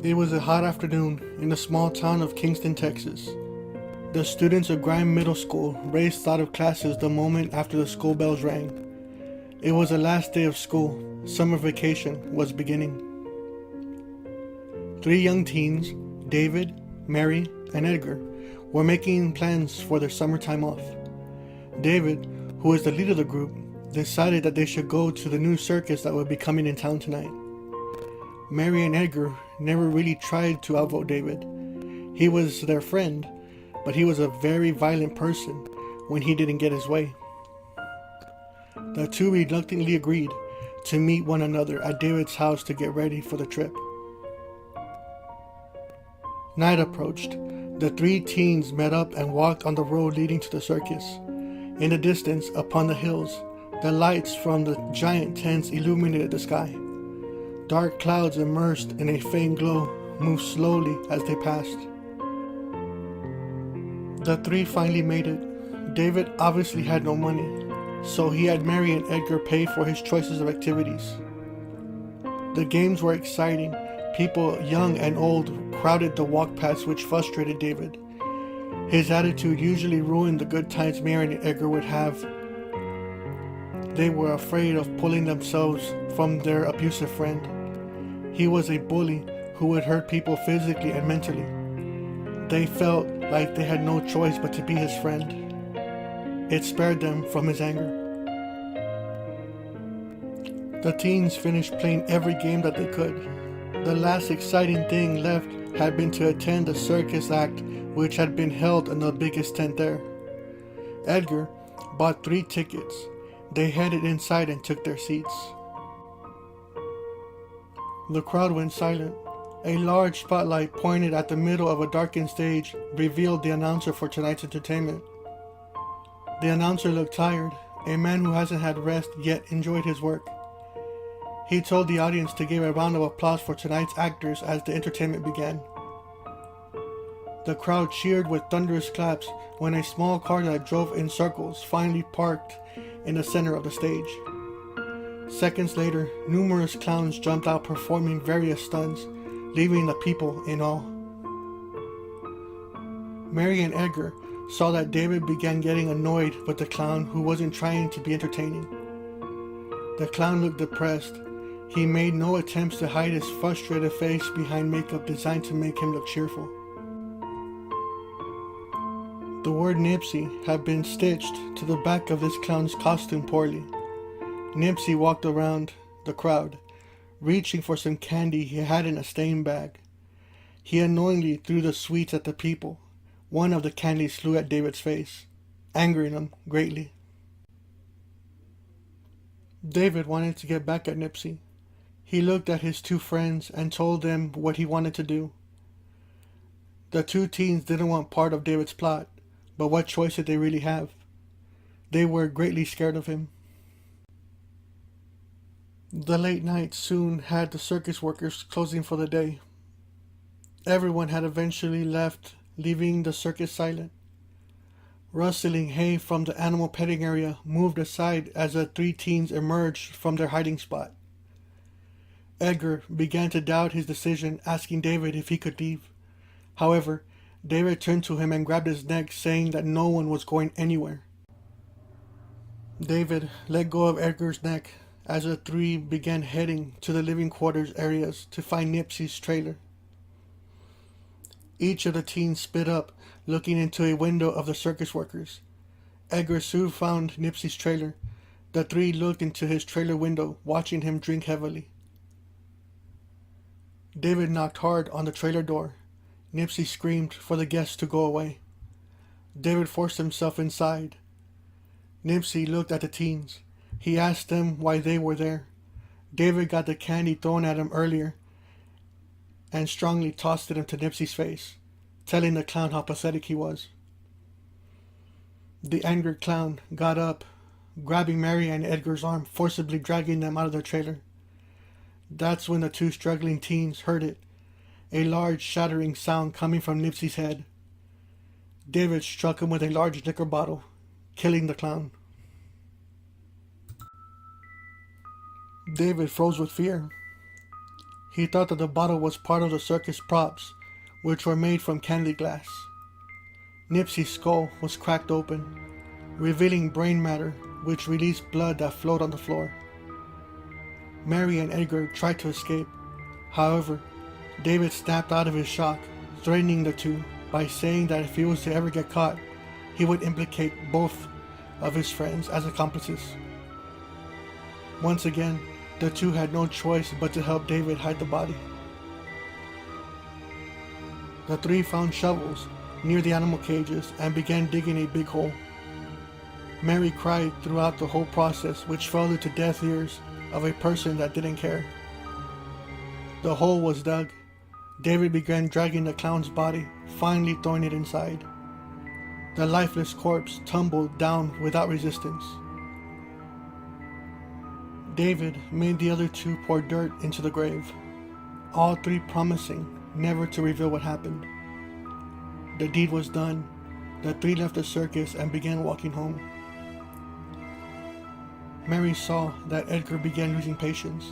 It was a hot afternoon in the small town of Kingston, Texas. The students of Grime Middle School raced out of classes the moment after the school bells rang. It was the last day of school. Summer vacation was beginning. Three young teens, David, Mary, and Edgar, were making plans for their summertime off. David, who was the leader of the group, decided that they should go to the new circus that would be coming in town tonight. Mary and Edgar never really tried to outvote David. He was their friend, but he was a very violent person when he didn't get his way. The two reluctantly agreed to meet one another at David's house to get ready for the trip. Night approached. The three teens met up and walked on the road leading to the circus. In the distance, upon the hills, the lights from the giant tents illuminated the sky. Dark clouds immersed in a faint glow moved slowly as they passed. The three finally made it. David obviously had no money, so he had Mary and Edgar pay for his choices of activities. The games were exciting. People, young and old, crowded the walk paths, which frustrated David. His attitude usually ruined the good times Mary and Edgar would have. They were afraid of pulling themselves from their abusive friend. He was a bully who would hurt people physically and mentally. They felt like they had no choice but to be his friend. It spared them from his anger. The teens finished playing every game that they could. The last exciting thing left had been to attend the circus act, which had been held in the biggest tent there. Edgar bought 3 tickets. They headed inside and took their seats. The crowd went silent. A large spotlight pointed at the middle of a darkened stage revealed the announcer for tonight's entertainment. The announcer looked tired. A man who hasn't had rest yet enjoyed his work. He told the audience to give a round of applause for tonight's actors as the entertainment began. The crowd cheered with thunderous claps when a small car that drove in circles finally parked in the center of the stage. Seconds later, numerous clowns jumped out performing various stunts, leaving the people in awe. Mary and Edgar saw that David began getting annoyed with the clown who wasn't trying to be entertaining. The clown looked depressed. He made no attempts to hide his frustrated face behind makeup designed to make him look cheerful. The word Nipsy had been stitched to the back of this clown's costume poorly. Nipsy walked around the crowd, reaching for some candy he had in a stain bag. He unknowingly threw the sweets at the people. One of the candies flew at David's face, angering him greatly. David wanted to get back at Nipsy. He looked at his 2 friends and told them what he wanted to do. The 2 teens didn't want part of David's plot, but what choice did they really have? They were greatly scared of him. The late night soon had the circus workers closing for the day. Everyone had eventually left, leaving the circus silent. Rustling hay from the animal petting area moved aside as the 3 teens emerged from their hiding spot. Edgar began to doubt his decision, asking David if he could leave. However, David turned to him and grabbed his neck, saying that no one was going anywhere. David let go of Edgar's neck as the 3 began heading to the living quarters areas to find Nipsy's trailer. Each of the teens split up, looking into a window of the circus workers. Edgar soon found Nipsy's trailer. The 3 looked into his trailer window, watching him drink heavily. David knocked hard on the trailer door. Nipsy screamed for the guests to go away. David forced himself inside. Nipsy looked at the teens. He asked them why they were there. David got the candy thrown at him earlier and strongly tossed it into Nipsy's face, telling the clown how pathetic he was. The angered clown got up, grabbing Mary and Edgar's arm, forcibly dragging them out of their trailer. That's when the 2 struggling teens heard it, a large shattering sound coming from Nipsy's head. David struck him with a large liquor bottle, killing the clown. David froze with fear. He thought that the bottle was part of the circus props, which were made from candy glass. Nipsy's skull was cracked open, revealing brain matter which released blood that flowed on the floor. Mary and Edgar tried to escape. However, David snapped out of his shock, threatening the two by saying that if he was to ever get caught, he would implicate both of his friends as accomplices. Once again, the two had no choice but to help David hide the body. The three found shovels near the animal cages and began digging a big hole. Mary cried throughout the whole process, which fell into deaf ears of a person that didn't care. The hole was dug. David began dragging the clown's body, finally throwing it inside. The lifeless corpse tumbled down without resistance. David made the other two pour dirt into the grave, all three promising never to reveal what happened. The deed was done. The three left the circus and began walking home. Mary saw that Edgar began losing patience.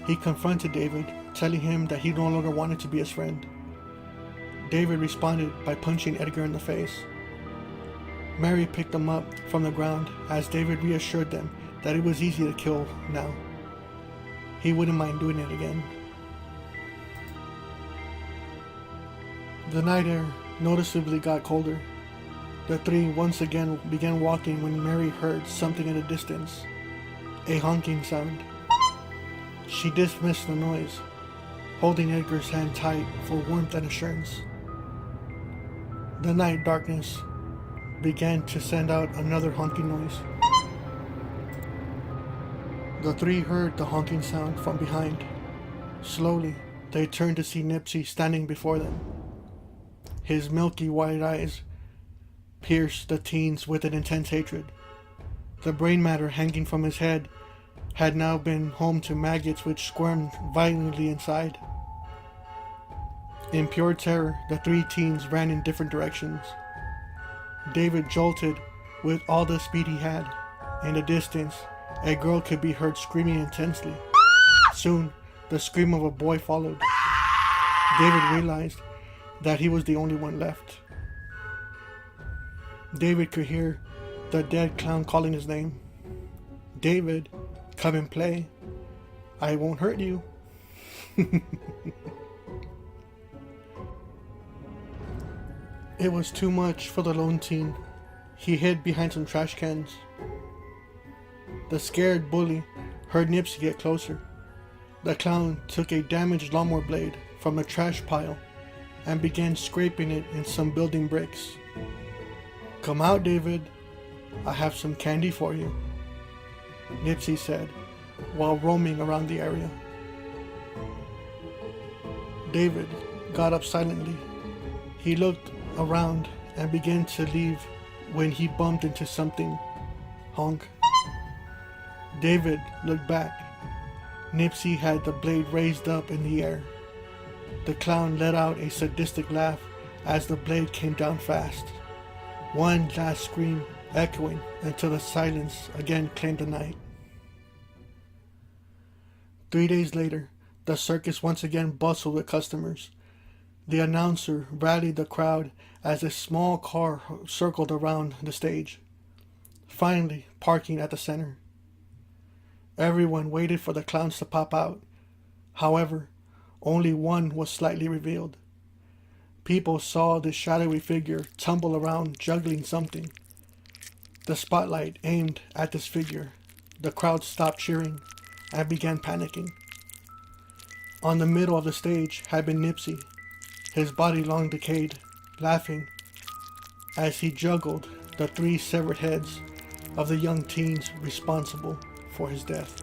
He confronted David, telling him that he no longer wanted to be his friend. David responded by punching Edgar in the face. Mary picked him up from the ground as David reassured them that it was easy to kill now. He wouldn't mind doing it again. The night air noticeably got colder. The three once again began walking when Mary heard something in the distance, a honking sound. She dismissed the noise, holding Edgar's hand tight for warmth and assurance. The night darkness began to send out another honking noise. The three heard the honking sound from behind. Slowly, they turned to see Nipsy standing before them. His milky white eyes pierced the teens with an intense hatred. The brain matter hanging from his head had now been home to maggots which squirmed violently inside. In pure terror, the three teens ran in different directions. David jolted with all the speed he had. In the distance, a girl could be heard screaming intensely. Soon, the scream of a boy followed. David realized that he was the only one left. David could hear the dead clown calling his name. David, come and play. I won't hurt you. It was too much for the lone teen. He hid behind some trash cans. The scared bully heard Nipsy get closer. The clown took a damaged lawnmower blade from a trash pile and began scraping it in some building bricks. Come out, David. I have some candy for you, Nipsy said while roaming around the area. David got up silently. He looked around and began to leave when he bumped into something. Honk. David looked back. Nipsy had the blade raised up in the air. The clown let out a sadistic laugh as the blade came down fast. One last scream echoing until the silence again claimed the night. 3 days later, the circus once again bustled with customers. The announcer rallied the crowd as a small car circled around the stage, finally parking at the center. Everyone waited for the clowns to pop out. However, only one was slightly revealed. People saw the shadowy figure tumble around juggling something. The spotlight aimed at this figure. The crowd stopped cheering and began panicking. On the middle of the stage had been Nipsy, his body long decayed, laughing as he juggled the 3 severed heads of the young teens responsible for his death.